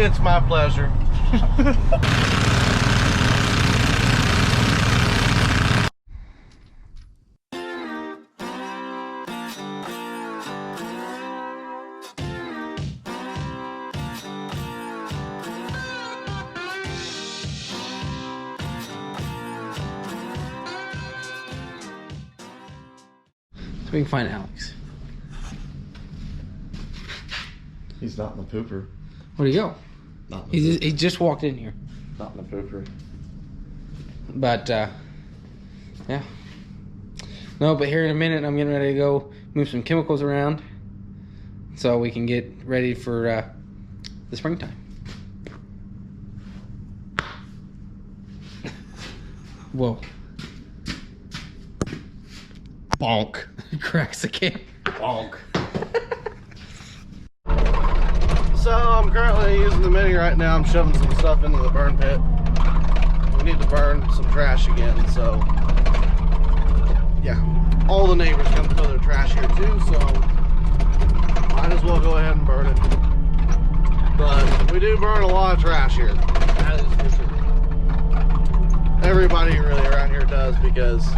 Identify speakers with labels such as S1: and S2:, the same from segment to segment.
S1: It's my pleasure.
S2: So we can find Alex.
S1: He's not in the pooper.
S2: Where'd he go?
S1: Not in the
S2: He just walked in here.
S1: Not in the pooper.
S2: But, yeah. No, but here in a minute, I'm getting ready to go move some chemicals around so we can get ready for the springtime. Whoa. Bonk. Cracks the can.
S1: Bonk. So I'm currently using the mini right now. I'm shoving some stuff into the burn pit. We need to burn some trash again, so yeah. All the neighbors come throw their trash here too, so might as well go ahead and burn it. But we do burn a lot of trash here. That is for sure. Everybody really around here does, because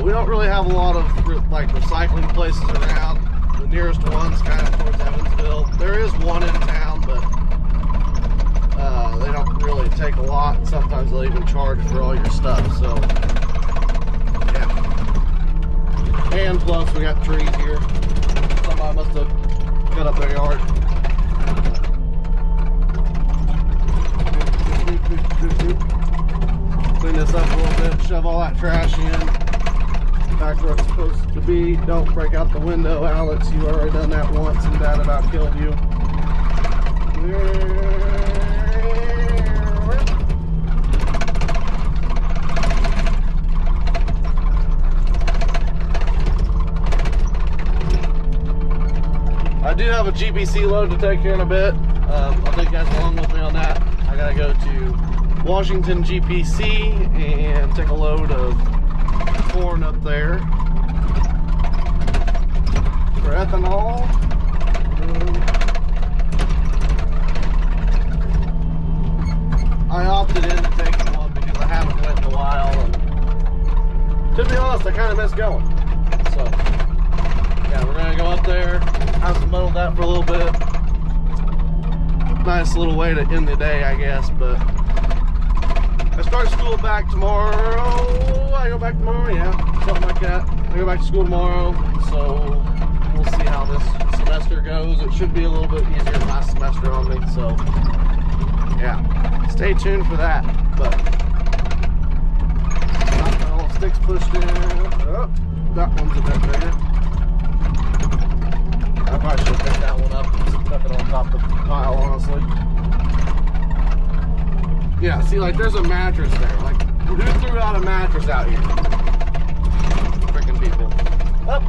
S1: we don't really have a lot of like recycling places around. The nearest one's kind of towards Evansville. There is one in town, but they don't really take a lot. Sometimes they'll even charge for all your stuff. So yeah. And plus we got trees here. Somebody must have cut up their yard. Clean this up a little bit, shove all that trash in. Back where it's supposed to be. Don't break out the window, Alex. You already done that once and that about killed you. I do have a GPC load to take here in a bit. I'll take you guys along with me on that. I gotta go to Washington GPC and take a load of corn up there for ethanol. I opted into taking one because I haven't went in a while, and to be honest, I kind of miss going. So yeah, we're gonna go up there, have some fun with that for a little bit. Nice little way to end the day, I guess. But I start school back tomorrow. I go back tomorrow, yeah, something like that. I go back to school tomorrow, so we'll see how this semester goes. It should be a little bit easier than last semester on me, so yeah, stay tuned for that. But got all the sticks pushed in. Oh, that one's a bit bigger. I probably should have picked that one up and stuck it on top of the pile, honestly. Yeah, see, like, there's a mattress there. Like, who threw out a mattress out here? Freaking people. Up.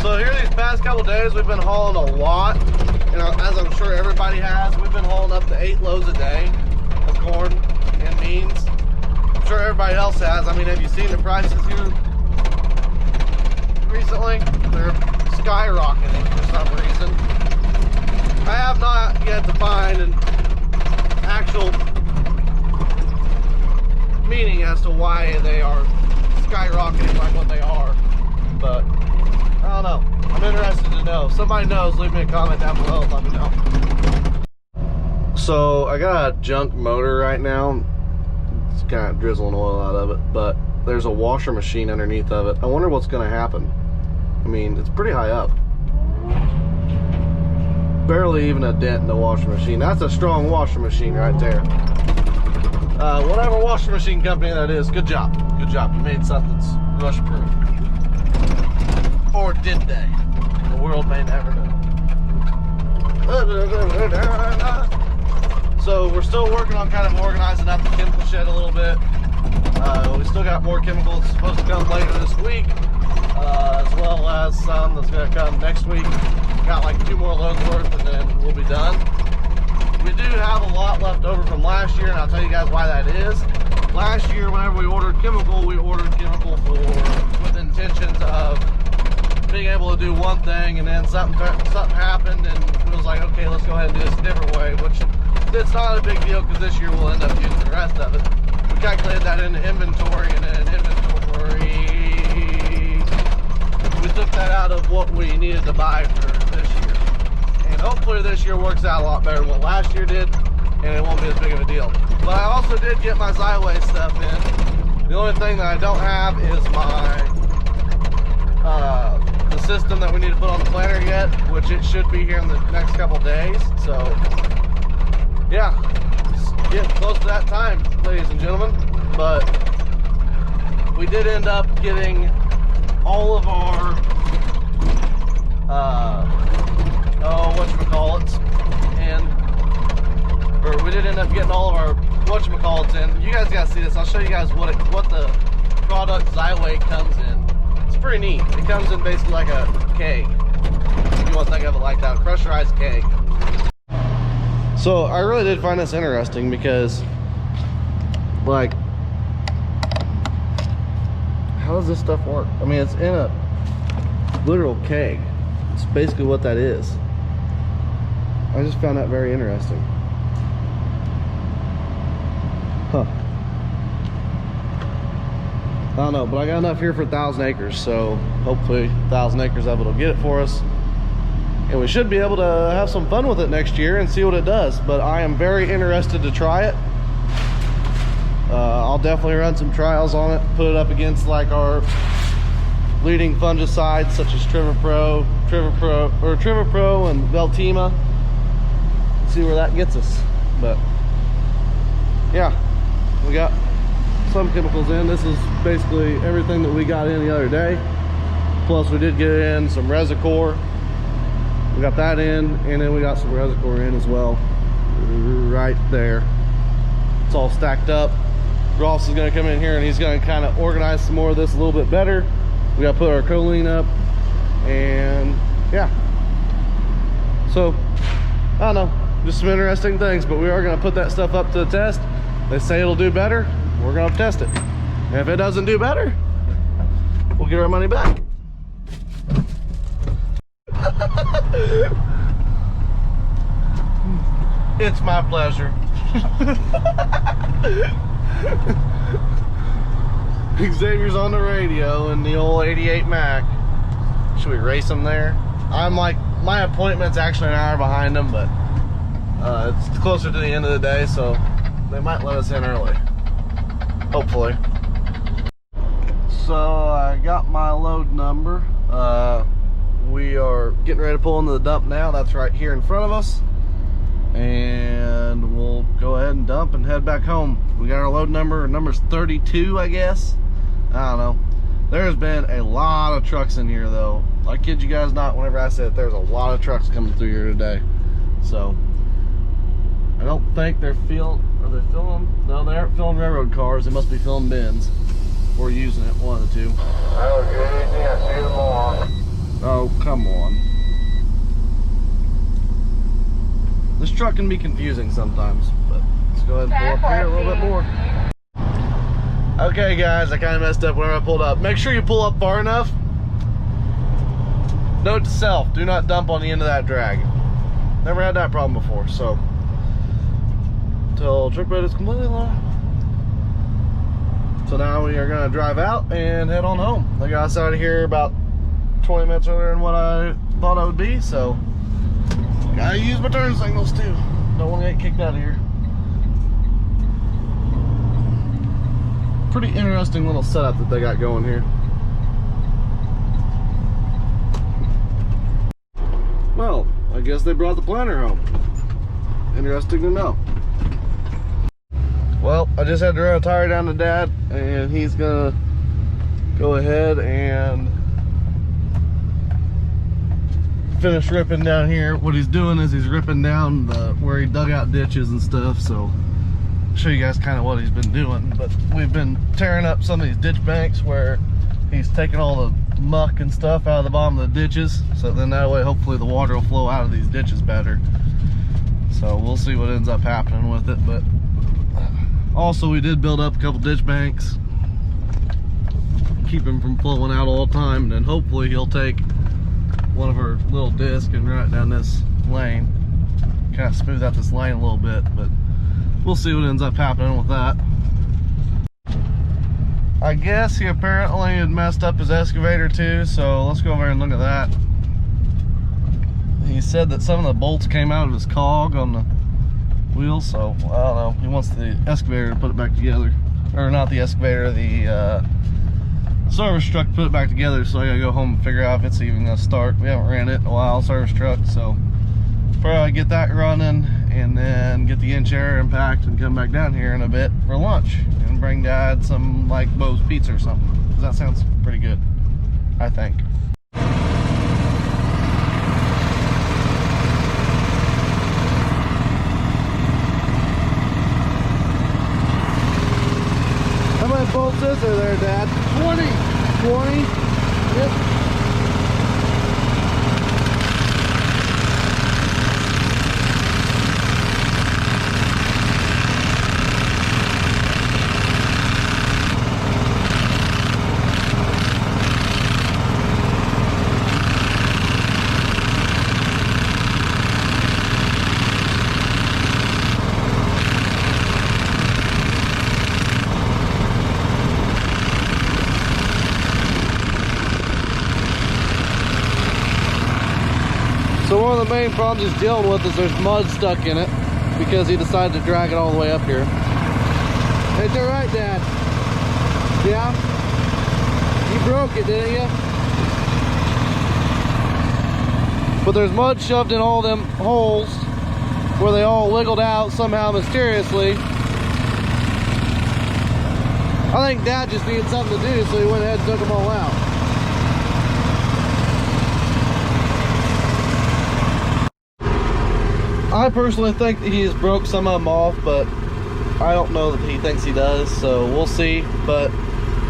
S1: So here these past couple days, we've been hauling a lot. You know, as I'm sure everybody has, we've been hauling up to 8 loads a day of corn and beans. I'm sure everybody else has. I mean, have you seen the prices here recently? They're skyrocketing for some reason. I have not yet to find an actual meaning as to why they are skyrocketing like what they are, but I don't know. I'm interested to know. If somebody knows, leave me a comment down below and let me know. So I got a junk motor right now. It's kind of drizzling oil out of it, but there's a washer machine underneath of it. I wonder what's going to happen. I mean, it's pretty high up. Barely even a dent in the washer machine. That's a strong washer machine right there. Whatever washer machine company that is, good job. Good job. You made something that's rush proof. Or did they? The world may never know. So we're still working on kind of organizing up the chemical shed a little bit. We still got more chemicals supposed to come later this week, as well as some that's going to come next week. Got like 2 more loads worth and then we'll be done. We do have a lot left over from last year, and I'll tell you guys why that is. Last year, whenever we ordered chemical for with intentions of being able to do one thing, and then something happened, and it was like, okay, let's go it's not a big deal because this year we'll end up using the rest of it. We calculated that into inventory, and then inventory, we took that out of what we needed to buy for this year. And hopefully this year works out a lot better than what last year did, and it won't be as big of a deal. But I also did get my Xyway stuff in. The only thing that I don't have is my the system that we need to put on the planter yet, which it should be here in the next couple days. So yeah, it's getting close to that time, ladies and gentlemen. But we did end up getting all of our whatchamacallits in, or we did end up getting all of our whatchamacallits in. You guys gotta see this. I'll show you guys what the product Xyway comes in. It's pretty neat. It comes in basically like a keg, if you want to think of it like that, a pressurized keg. So I really did find this interesting because, like, how does this stuff work? I mean, it's in a literal keg. It's basically what that is. I just found that very interesting. Huh. I don't know, but I got enough here for 1,000 acres, so hopefully 1,000 acres of it will get it for us. And we should be able to have some fun with it next year and see what it does. But I am very interested to try it. I'll definitely run some trials on it, put it up against like our leading fungicides such as Trivapro and Veltima. See where that gets us. But yeah, we got some chemicals in. This is basically everything that we got in the other day. Plus we did get in some Resicor. We got that in, and then we got some Resicor in as well. Right there. It's all stacked up. Ross is going to come in here and he's going to kind of organize some more of this a little bit better. We got to put our choline up, and yeah. So I don't know, just some interesting things, but we are going to put that stuff up to the test. They say it'll do better. We're going to test it, and if it doesn't do better, we'll get our money back. It's my pleasure. Xavier's on the radio in the old 88 Mac. Should we race him there? I'm like, my appointment's actually an hour behind him, but it's closer to the end of the day, so they might let us in early. Hopefully. So I got my load number. We are getting ready to pull into the dump now. That's right here in front of us. And we'll go ahead and dump and head back home. We got our load number. Number's 32, I guess. I don't know. There's been a lot of trucks in here, though. I kid you guys not, whenever I said there's a lot of trucks coming through here today. So I don't think they're filling. Are they filling? No, they aren't filling railroad cars. They must be filling bins or using it, one of the two.
S3: Have a good evening. I'll see you tomorrow.
S1: Oh, come on. This truck can be confusing sometimes, but let's go ahead and pull up here a little bit more. Okay guys, I kind of messed up whenever I pulled up. Make sure you pull up far enough. Note to self, do not dump on the end of that drag. Never had that problem before, so. Until trip bed is completely low. So now we are gonna drive out and head on home. They got us out of here about 20 minutes earlier than what I thought I would be, so. Gotta use my turn signals too. Don't want to get kicked out of here. Pretty interesting little setup that they got going here. Well, I guess they brought the planter home. Interesting to know. Well, I just had to run a tire down to Dad, and he's gonna go ahead and finish ripping down here. What he's doing is he's ripping down where he dug out ditches and stuff, so I'll show you guys kind of what he's been doing. But we've been tearing up some of these ditch banks where he's taking all the muck and stuff out of the bottom of the ditches, so then that way hopefully the water will flow out of these ditches better. So we'll see what ends up happening with it. But also we did build up a couple ditch banks, keep him from flowing out all the time, and then hopefully he'll take one of our little discs and run it down this lane, kind of smooth out this line a little bit, but we'll see what ends up happening with that. I guess he apparently had messed up his excavator too, so let's go over and look at that. He said that some of the bolts came out of his cog on the wheel, so I don't know. He wants the excavator to put it back together. Or not the excavator, the service truck to put it back together, so I gotta go home and figure out if it's even gonna start. We haven't ran it in a while, service truck, so probably get that running and then get the inch air impact and come back down here in a bit for lunch and bring Dad some like Bo's pizza or something, because that sounds pretty good, I think. How many bolts is there, Dad? 20. 20? Yep. So one of the main problems he's dealing with is there's mud stuck in it because he decided to drag it all the way up here. Ain't that right, Dad? Yeah? You broke it, didn't you? But there's mud shoved in all them holes where they all wiggled out somehow mysteriously. I think Dad just needed something to do, so he went ahead and took them all out. I personally think that he has broke some of them off, but I don't know that he thinks he does, so we'll see. But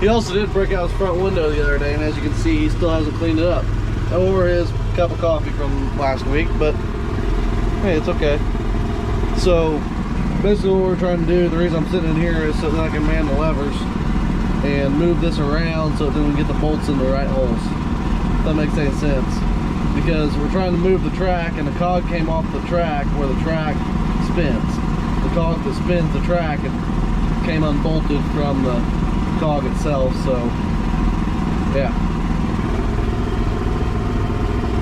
S1: he also did break out his front window the other day, and as you can see, he still hasn't cleaned it up. Or his cup of coffee from last week, but hey, it's okay. So basically what we're trying to do, the reason I'm sitting in here is so that I can man the levers and move this around so that then we get the bolts in the right holes. If that makes any sense. Because we're trying to move the track, and the cog came off the track where the track spins. The cog that spins the track, it came unbolted from the cog itself, so yeah.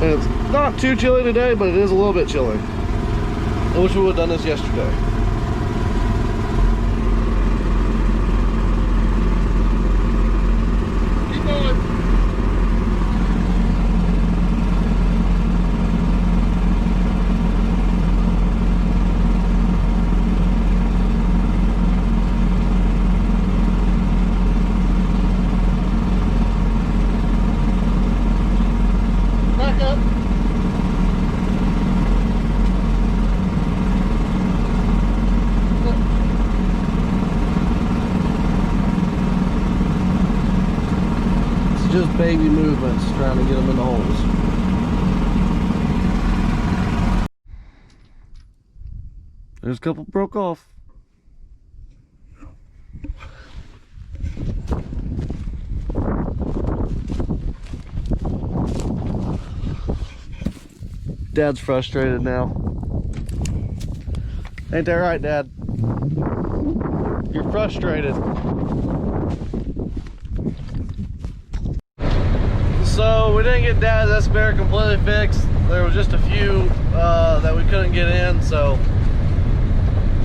S1: And it's not too chilly today, but it is a little bit chilly. I wish we would have done this yesterday. Keep going. Just baby movements, trying to get them in the holes. There's a couple broke off. Dad's frustrated now. Ain't that right, Dad? You're frustrated. So we didn't get Dad's excavator completely fixed. There was just a few that we couldn't get in. So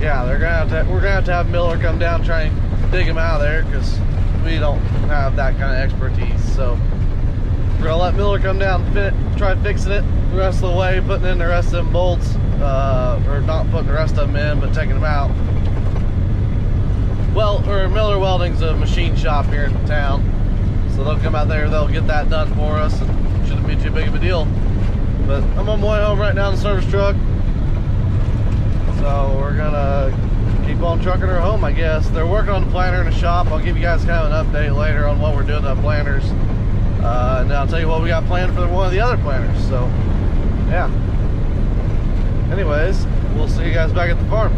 S1: yeah, we're gonna have to have Miller come down and try and dig him out of there because we don't have that kind of expertise. So we're gonna let Miller come down and try fixing it the rest of the way, putting in the rest of them bolts, or not putting the rest of them in, but taking them out. Well, or Miller Welding's a machine shop here in town. So they'll come out there, they'll get that done for us, and shouldn't be too big of a deal. But I'm on my way home right now in the service truck. So we're gonna keep on trucking her home, I guess. They're working on the planter in the shop. I'll give you guys kind of an update later on what we're doing to the planters. And then I'll tell you what we got planned for one of the other planters. So, yeah. Anyways, we'll see you guys back at the farm.